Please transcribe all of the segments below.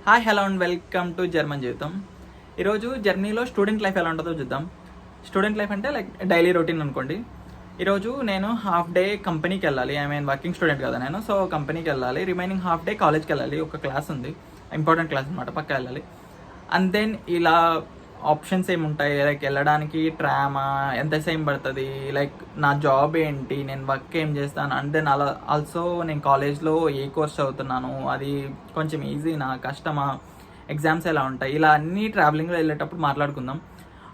Hi hello and welcome to German జీవితం. ఈరోజు జర్మనీలో స్టూడెంట్ లైఫ్ ఎలా ఉంటుందో చూద్దాం. స్టూడెంట్ లైఫ్ అంటే లైక్ డైలీ రొటీన్ అనుకోండి. ఈరోజు నేను హాఫ్ డే కంపెనీకి వెళ్ళాలి. వర్కింగ్ స్టూడెంట్ కదా నేను. సో కంపెనీకి వెళ్ళాలి. రిమైనింగ్ హాఫ్ డే కాలేజ్కి వెళ్ళాలి. ఒక క్లాస్ ఉంది, ఇంపార్టెంట్ క్లాస్ అనమాట, పక్క వెళ్ళాలి. అండ్ దెన్ ఇలా ఆప్షన్స్ ఏముంటాయి, లైక్ వెళ్ళడానికి ట్రామా, ఎంత సేమ్ పడుతుంది, లైక్ నా జాబ్ ఏంటి, నేను వర్క్ ఏం చేస్తాను, అండ్ దెన్ అలా ఆల్సో నేను కాలేజ్లో ఏ కోర్స్ చదువుతున్నాను, అది కొంచెం ఈజీనా కష్టమా, ఎగ్జామ్స్ ఎలా ఉంటాయి, ఇలా అన్నీ ట్రావెలింగ్లో వెళ్ళేటప్పుడు మాట్లాడుకుందాం.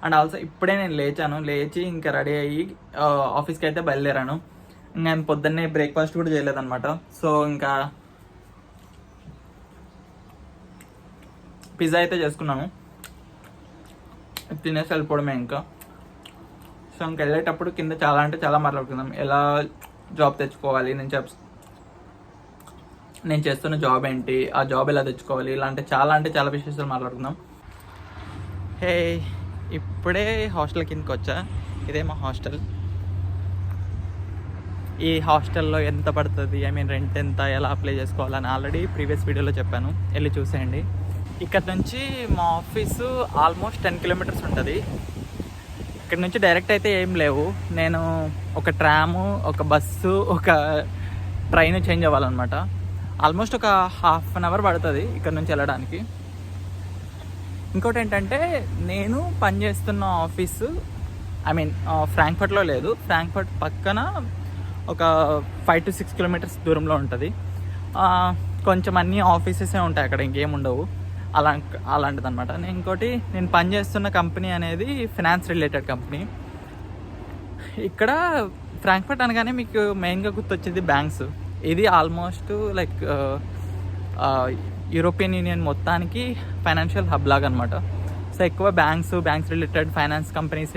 అండ్ ఆల్సో ఇప్పుడే నేను లేచి ఇంకా రెడీ అయ్యి ఆఫీస్కి అయితే బయలుదేరాను. నేను పొద్దున్నే బ్రేక్ఫాస్ట్ కూడా చేయలేదన్నమాట. సో ఇంకా పిజ్జా అయితే చేసుకున్నాను, తినేసి వెళ్ళిపోవడమే ఇంకా. సో ఇంక వెళ్ళేటప్పుడు కింద చాలా అంటే చాలా మాట్లాడుకుందాం. ఎలా జాబ్ తెచ్చుకోవాలి, నేను చేస్తున్న జాబ్ ఏంటి, ఆ జాబ్ ఎలా తెచ్చుకోవాలి, ఇలా అంటే చాలా విషయాలు మాట్లాడుకుందాం. హే, ఇప్పుడే హాస్టల్ కిందకి వచ్చా. ఇదే మా హాస్టల్. ఈ హాస్టల్లో ఎంత పడుతుంది, రెంట్ ఎంత, ఎలా అప్లై చేసుకోవాలని ఆల్రెడీ ప్రీవియస్ వీడియోలో చెప్పాను, వెళ్ళి చూసేయండి. ఇక్కడ నుంచి మా ఆఫీసు ఆల్మోస్ట్ 10 కిలోమీటర్స్ ఉంటుంది. ఇక్కడ నుంచి డైరెక్ట్ అయితే ఏం లేవు. నేను ఒక ట్రాము, ఒక బస్సు, ఒక ట్రైన్ చేంజ్ అవ్వాలన్నమాట. ఆల్మోస్ట్ ఒక హాఫ్ అన్ అవర్ పడుతుంది ఇక్కడ నుంచి వెళ్ళడానికి. ఇంకోటి ఏంటంటే, నేను పనిచేస్తున్న ఆఫీసు ఫ్రాంక్ఫర్ట్లో లేదు, ఫ్రాంక్ఫర్ట్ పక్కన ఒక 5 to 6 కిలోమీటర్స్ దూరంలో ఉంటుంది. కొంచెం అన్ని ఆఫీసెసే ఉంటాయి అక్కడ, ఇంకేం ఉండవు. అలాంటిది అనమాట. ఇంకోటి, నేను పనిచేస్తున్న కంపెనీ అనేది ఫినాన్స్ రిలేటెడ్ కంపెనీ. ఇక్కడ ఫ్రాంక్ఫర్ట్ అనగానే మీకు మెయిన్గా గుర్తొచ్చేది బ్యాంక్స్. ఇది ఆల్మోస్ట్ లైక్ యూరోపియన్ యూనియన్ మొత్తానికి ఫైనాన్షియల్ హబ్ లాగా అనమాట. సో ఎక్కువ బ్యాంక్స్ రిలేటెడ్ ఫైనాన్స్ కంపెనీస్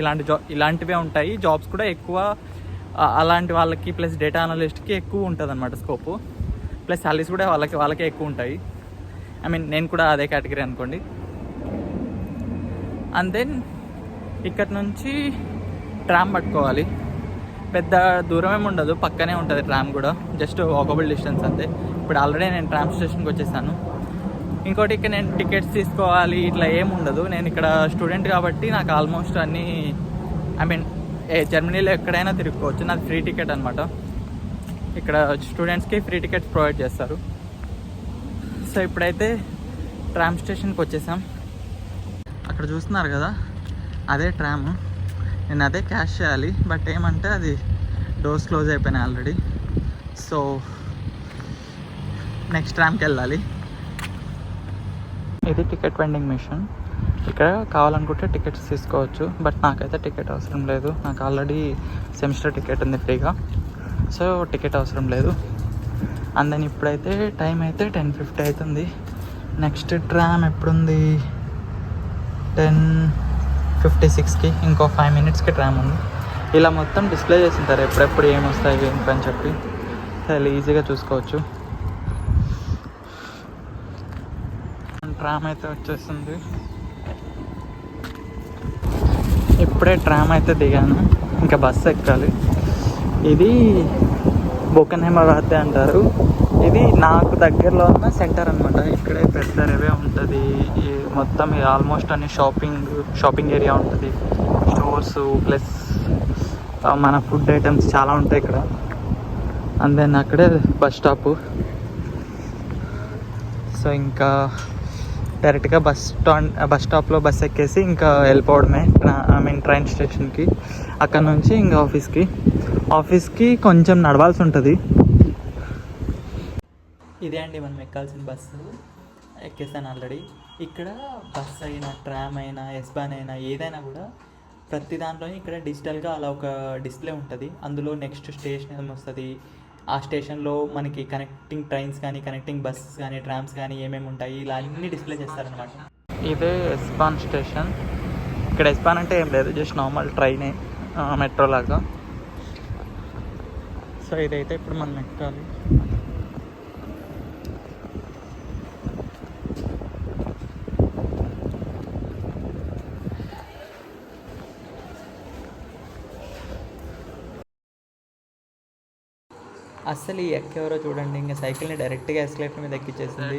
ఇలాంటివే ఉంటాయి. జాబ్స్ కూడా ఎక్కువ అలాంటి వాళ్ళకి, ప్లస్ డేటా అనలిస్ట్కి ఎక్కువ ఉంటుంది అనమాట స్కోపు. ప్లస్ సాలరీస్ కూడా వాళ్ళకే ఎక్కువ ఉంటాయి. నేను కూడా అదే కేటగిరీ అనుకోండి. అండ్ దెన్ ఇక్కడ నుంచి ట్రామ్ పట్టుకోవాలి. పెద్ద దూరం ఏమి ఉండదు, పక్కనే ఉంటుంది ట్రామ్ కూడా, జస్ట్ వాకబుల్ డిస్టెన్స్ అంతే. ఇప్పుడు ఆల్రెడీ నేను ట్రామ్ స్టేషన్కి వచ్చేసాను. ఇంకోటి, ఇక్కడ నేను టికెట్స్ తీసుకోవాలి ఇట్లా ఏమి ఉండదు. నేను ఇక్కడ స్టూడెంట్ కాబట్టి నాకు ఆల్మోస్ట్ అన్నీ జర్మనీలో ఎక్కడైనా తిరుగుకోవచ్చు. నాకు ఫ్రీ టికెట్ అనమాట. ఇక్కడ స్టూడెంట్స్కి ఫ్రీ టికెట్స్ ప్రొవైడ్ చేస్తారు. సో ఇప్పుడైతే ట్రామ్ స్టేషన్కి వచ్చేసాం. అక్కడ చూస్తున్నారు కదా, అదే ట్రామ్. నేను అదే క్యాష్ చేయాలి, బట్ ఏమంటే అది డోర్స్ క్లోజ్ అయిపోయినాయి ఆల్రెడీ. సో నెక్స్ట్ ట్రామ్కి వెళ్ళాలి. ఇది టికెట్ వెండింగ్ మిషన్. ఇక్కడ కావాలనుకుంటే టికెట్స్ తీసుకోవచ్చు, బట్ నాకైతే టికెట్ అవసరం లేదు. నాకు ఆల్రెడీ సెమిస్టర్ టికెట్ ఉంది ఫ్రీగా, సో టికెట్ అవసరం లేదు. అందరిని ఇప్పుడైతే టైం అయితే 10:50 అవుతుంది. నెక్స్ట్ ట్రామ్ ఎప్పుడుంది, 10:56కి. ఇంకో 5 minutesకి ట్రామ్ ఉంది. ఇలా మొత్తం డిస్ప్లే చేసి ఉంటారు ఎప్పుడెప్పుడు ఏమొస్తాయి అని చెప్పి. చాలా ఈజీగా చూసుకోవచ్చు. ట్రామ్ అయితే వచ్చేస్తుంది. ఇప్పుడే ట్రామ్ అయితే దిగాను, ఇంకా బస్సు ఎక్కాలి. ఇది బోకెన్హైమర్ రాతే అంటారు. ఇది నాకు దగ్గరలో ఉన్న సెంటర్ అనమాట. ఇక్కడే పెద్ద రేవే ఉంటుంది. మొత్తం ఆల్మోస్ట్ అన్ని షాపింగ్ ఏరియా ఉంటుంది. స్టోర్స్ ప్లస్ మన ఫుడ్ ఐటమ్స్ చాలా ఉంటాయి ఇక్కడ. అండ్ దెన్ అక్కడే బస్ స్టాపు. సో ఇంకా డైరెక్ట్గా బస్ స్టాప్లో బస్ ఎక్కేసి ఇంకా వెళ్ళిపోవడమే ట్రైన్ స్టేషన్కి. అక్కడ నుంచి ఇంకా ఆఫీస్కి కొంచెం నడవాల్సి ఉంటుంది. ఇదే అండి మనం ఎక్కాల్సిన బస్సు. ఎక్కేసాను ఆల్రెడీ. ఇక్కడ బస్ అయినా, ట్రామ్ అయినా, ఎస్బాన్ అయినా, ఏదైనా కూడా ప్రతి దాంట్లోనే ఇక్కడ డిజిటల్గా అలా ఒక డిస్ప్లే ఉంటుంది. అందులో నెక్స్ట్ స్టేషన్ ఏమొస్తుంది, ఆ స్టేషన్లో మనకి కనెక్టింగ్ ట్రైన్స్ కానీ, కనెక్టింగ్ బస్సెస్ కానీ, ట్రామ్స్ కానీ ఏమేమి ఉంటాయి, ఇలా అన్నీ డిస్ప్లే చేస్తారనమాట. ఇదే ఎస్బాన్ స్టేషన్. ఇక్కడ ఎస్బాన్ అంటే ఏం లేదు, జస్ట్ నార్మల్ ట్రైనే, మెట్రో లాగా. సో ఇదైతే ఇప్పుడు మనం ఎక్కాలి. అస్సలు ఈ ఎక్కెవరో చూడండి, ఇంకా సైకిల్ని డైరెక్ట్గా ఎస్కలేటర్ మీద ఎక్కించేసింది.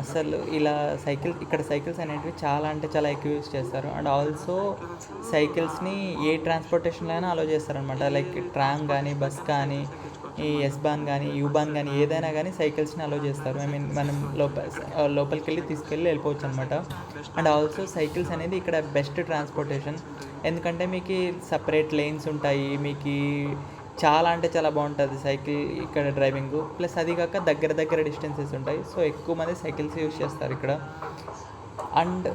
అసలు ఇలా ఇక్కడ సైకిల్స్ అనేటివి చాలా అంటే చాలా ఎక్కువ యూస్ చేస్తారు. అండ్ ఆల్సో సైకిల్స్ని ఏ ట్రాన్స్పోర్టేషన్లో అయినా అలో చేస్తారనమాట. లైక్ ట్రామ్ కానీ, బస్ కానీ, ఈ ఎస్-బాన్ కానీ, యూ-బాన్ కానీ, ఏదైనా కానీ సైకిల్స్ని అలో చేస్తారు. ఐ మీన్ మనం లోపలికి వెళ్ళిపోవచ్చు అనమాట. అండ్ ఆల్సో సైకిల్స్ అనేది ఇక్కడ బెస్ట్ ట్రాన్స్పోర్టేషన్. ఎందుకంటే మీకు సపరేట్ లేన్స్ ఉంటాయి, మీకు చాలా అంటే చాలా బాగుంటుంది సైకిల్ ఇక్కడ డ్రైవింగ్. ప్లస్ అది కాక దగ్గర డిస్టెన్సెస్ ఉంటాయి. సో ఎక్కువ మంది సైకిల్స్ యూస్ చేస్తారు ఇక్కడ. అండ్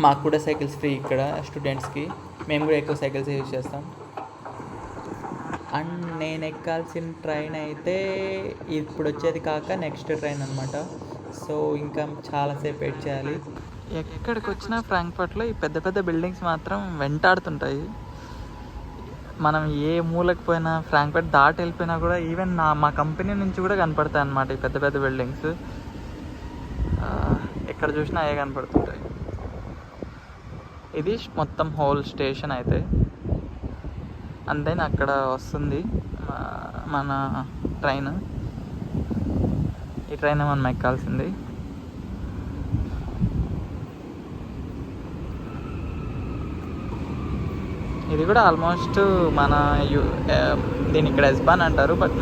మాకు కూడా సైకిల్స్ ఫ్రీ ఇక్కడ స్టూడెంట్స్కి. మేము కూడా ఎక్కువ సైకిల్స్ యూస్ చేస్తాం. అండ్ నేను ఎక్కాల్సిన ట్రైన్ అయితే ఇప్పుడు వచ్చేది కాక నెక్స్ట్ ట్రైన్ అనమాట. సో ఇంకా చాలాసేపు వెయిట్ చేయాలి. ఎక్కడికి వచ్చినా ఫ్రాంక్ఫర్ట్లో ఈ పెద్ద బిల్డింగ్స్ మాత్రం వెంటాడుతుంటాయి. మనం ఏ మూలకు పోయినా, ఫ్రాంక్ఫర్ట్ దాటి వెళ్ళిపోయినా కూడా ఈవెన్ మా కంపెనీ నుంచి కూడా కనపడతాయి అన్నమాట ఈ పెద్ద బిల్డింగ్స్. ఎక్కడ చూసినా అయ్యే కనపడుతుంటాయి. ఇది మొత్తం హోల్ స్టేషన్ అయితే. అండ్ దెన్ అక్కడ వస్తుంది మన ట్రైన్. ఈ ట్రైన్ మనం ఎక్కాల్సింది. ఇది కూడా ఆల్మోస్ట్ మన దీని ఇక్కడ ఎస్-బాన్ అంటారు, బట్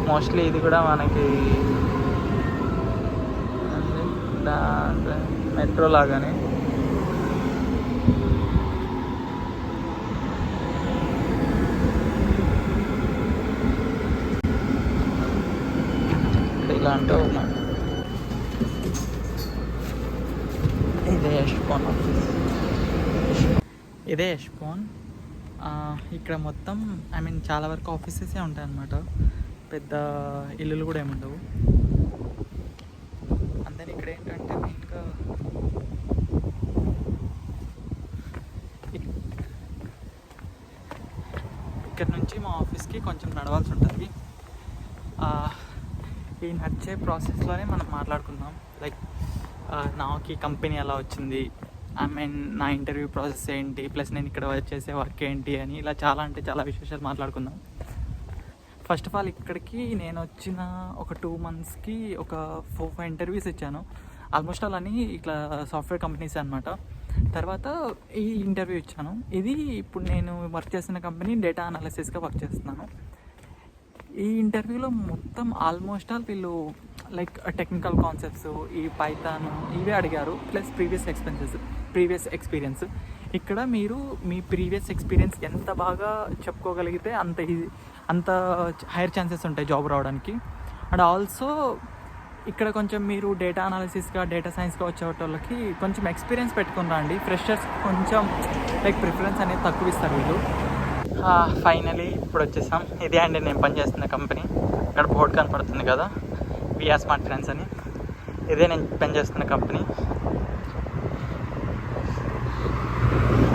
మోస్ట్లీ ఇది కూడా మనకి మెట్రో లాగానే. ఇలా అంటూ ఉన్నాడు. ఇదే యష్పోన్. ఇక్కడ మొత్తం ఐ మీన్ చాలా వరకు ఆఫీసెసే ఉంటాయి అన్నమాట. పెద్ద ఇల్లులు కూడా ఏముండవు. అందరి ఇక్కడ ఏంటంటే మెయిన్గా ఇక్కడ నుంచి మా ఆఫీస్కి కొంచెం నడవాల్సి ఉంటుంది. ఈ నడిచే ప్రాసెస్లోనే మనం మాట్లాడుకుందాం. లైక్ నాకు ఈ కంపెనీ ఎలా వచ్చింది, ఐ మీన్ నా ఇంటర్వ్యూ ప్రాసెస్ ఏంటి, ప్లస్ నేను ఇక్కడ చేసే వర్క్ ఏంటి అని ఇలా చాలా అంటే చాలా విశేషాలు మాట్లాడుకుందాం. ఫస్ట్ ఆఫ్ ఆల్ ఇక్కడికి నేను వచ్చిన ఒక 2 monthsకి ఒక 4-5 ఇంటర్వ్యూస్ ఇచ్చాను. ఆల్మోస్ట్ ఆల్ అని ఇట్లా సాఫ్ట్వేర్ కంపెనీస్ అనమాట. తర్వాత ఈ ఇంటర్వ్యూ ఇచ్చాను. ఇది ఇప్పుడు నేను వర్క్ చేస్తున్న కంపెనీ డేటా అనాలిసిస్గా వర్క్ చేస్తున్నాను. ఈ ఇంటర్వ్యూలో మొత్తం ఆల్మోస్ట్ ఆల్ వీళ్ళు లైక్ టెక్నికల్ కాన్సెప్ట్స్, ఈ పైథాన్ ఇవే అడిగారు. Plus previous experience. ఇక్కడ మీరు మీ ప్రీవియస్ ఎక్స్పీరియన్స్ ఎంత బాగా చెప్పుకోగలిగితే అంత హైయర్ ఛాన్సెస్ ఉంటాయి జాబ్ రావడానికి. అండ్ ఆల్సో ఇక్కడ కొంచెం మీరు డేటా అనాలిసిస్గా, డేటా సైన్స్గా వచ్చేటోళ్ళకి కొంచెం ఎక్స్పీరియన్స్ పెట్టుకుని రండి. ఫ్రెషర్స్ కొంచెం లైక్ ప్రిఫరెన్స్ అనేది తక్కువ ఇస్తారు వీళ్ళు. ఫైనలీ ఇప్పుడు వచ్చేసాం. ఇదే అండి నేను పనిచేస్తున్న కంపెనీ. ఇక్కడ బోర్డు కనపడుతుంది కదా, విఆర్ స్మార్ట్ ఫైనాన్స్ అని. ఇదే నేను పనిచేస్తున్న కంపెనీ.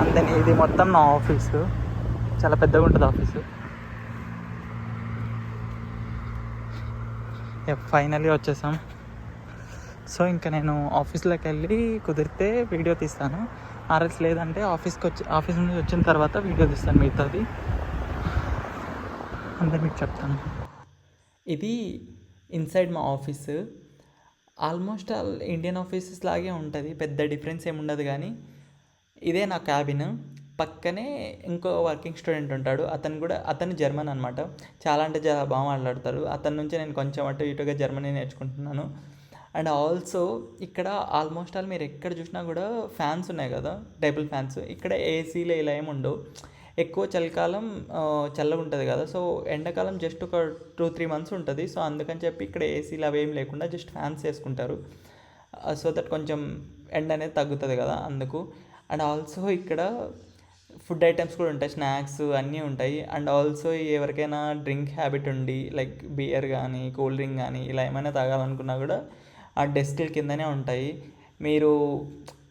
అందుకని ఇది మొత్తం నా ఆఫీసు. చాలా పెద్దగా ఉంటుంది ఆఫీసు. ఫైనలీ వచ్చేసాం. సో ఇంకా నేను ఆఫీస్లోకి వెళ్ళి కుదిరితే వీడియో తీస్తాను, ఆర్ఎల్స్ లేదంటే ఆఫీస్ నుంచి వచ్చిన తర్వాత వీడియో తీస్తాను మిగతాది. అందరు మీకు చెప్తాను. ఇది ఇన్సైడ్ మా office. Almost all Indian offices లాగే ఉంటుంది, పెద్ద డిఫరెన్స్ ఏమి ఉండదు. కానీ ఇదే నా క్యాబిన్. పక్కనే ఇంకో వర్కింగ్ స్టూడెంట్ ఉంటాడు. అతను జర్మన్ అనమాట. చాలా అంటే చాలా బాగా మాట్లాడతారు. అతని నుంచి నేను కొంచెం అటు ఇటుగా జర్మనీ నేర్చుకుంటున్నాను. అండ్ ఆల్సో ఇక్కడ ఆల్మోస్ట్ ఆల్ మీరు ఎక్కడ చూసినా కూడా ఫ్యాన్స్ ఉన్నాయి కదా, టేబుల్ ఫ్యాన్స్. ఇక్కడ ఏసీలు ఇలా ఏమి ఉండవు. ఎక్కువ చలికాలం చల్లగా ఉంటుంది కదా, సో ఎండాకాలం జస్ట్ ఒక 2-3 months ఉంటుంది. సో అందుకని చెప్పి ఇక్కడ ఏసీలు అవి ఏం లేకుండా జస్ట్ ఫ్యాన్స్ వేసుకుంటారు. సో దట్ కొంచెం ఎండ అనేది తగ్గుతుంది కదా, అందుకు. అండ్ ఆల్సో ఇక్కడ ఫుడ్ ఐటమ్స్ కూడా ఉంటాయి, స్నాక్స్ అన్నీ ఉంటాయి. అండ్ ఆల్సో ఎవరికైనా డ్రింక్ హ్యాబిట్ ఉండి లైక్ బియర్ కానీ, కూల్ డ్రింక్ కానీ ఇలా ఏమైనా తాగాలనుకున్నా కూడా ఆ డెస్క్ల కిందనే ఉంటాయి. మీరు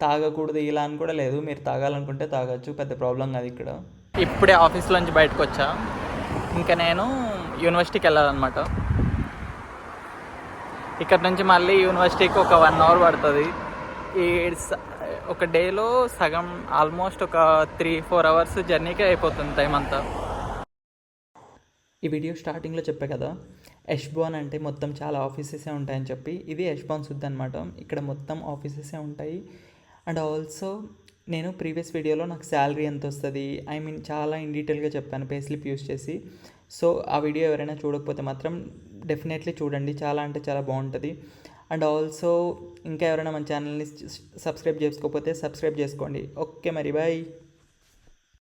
తాగకూడదు ఇలా అని కూడా లేదు, మీరు తాగాలనుకుంటే తాగొచ్చు, పెద్ద ప్రాబ్లం కాదు ఇక్కడ. ఇప్పుడే ఆఫీస్లోంచి బయటకు వచ్చా. ఇంకా నేను యూనివర్సిటీకి వెళ్ళాలన్నమాట. ఇక్కడ నుంచి మళ్ళీ యూనివర్సిటీకి ఒక 1 hour పడుతుంది. ఒక డేలో సగం ఆల్మోస్ట్ ఒక 3-4 hours జర్నీకే అయిపోతుంది టైం అంతా. ఈ వీడియో స్టార్టింగ్లో చెప్పా కదా, యష్బాన్ అంటే మొత్తం చాలా ఆఫీసెసే ఉంటాయని చెప్పి. ఇది యష్బాన్ సుద్ అనమాట. ఇక్కడ మొత్తం ఆఫీసెసే ఉంటాయి. అండ్ ఆల్సో నేను ప్రీవియస్ వీడియోలో నాకు శాలరీ ఎంత వస్తుంది, ఐ మీన్ చాలా ఇన్ డీటెయిల్గా చెప్పాను పే స్లిప్ యూస్ చేసి. సో ఆ వీడియో ఎవరైనా చూడకపోతే మాత్రం డెఫినెట్లీ చూడండి, చాలా అంటే చాలా బాగుంటుంది. అండ్ ఆల్సో ఇంకా ఎవరైనా మన ఛానల్ని సబ్స్క్రైబ్ చేసుకోకపోతే సబ్స్క్రైబ్ చేసుకోండి. ఓకే మరి బాయ్.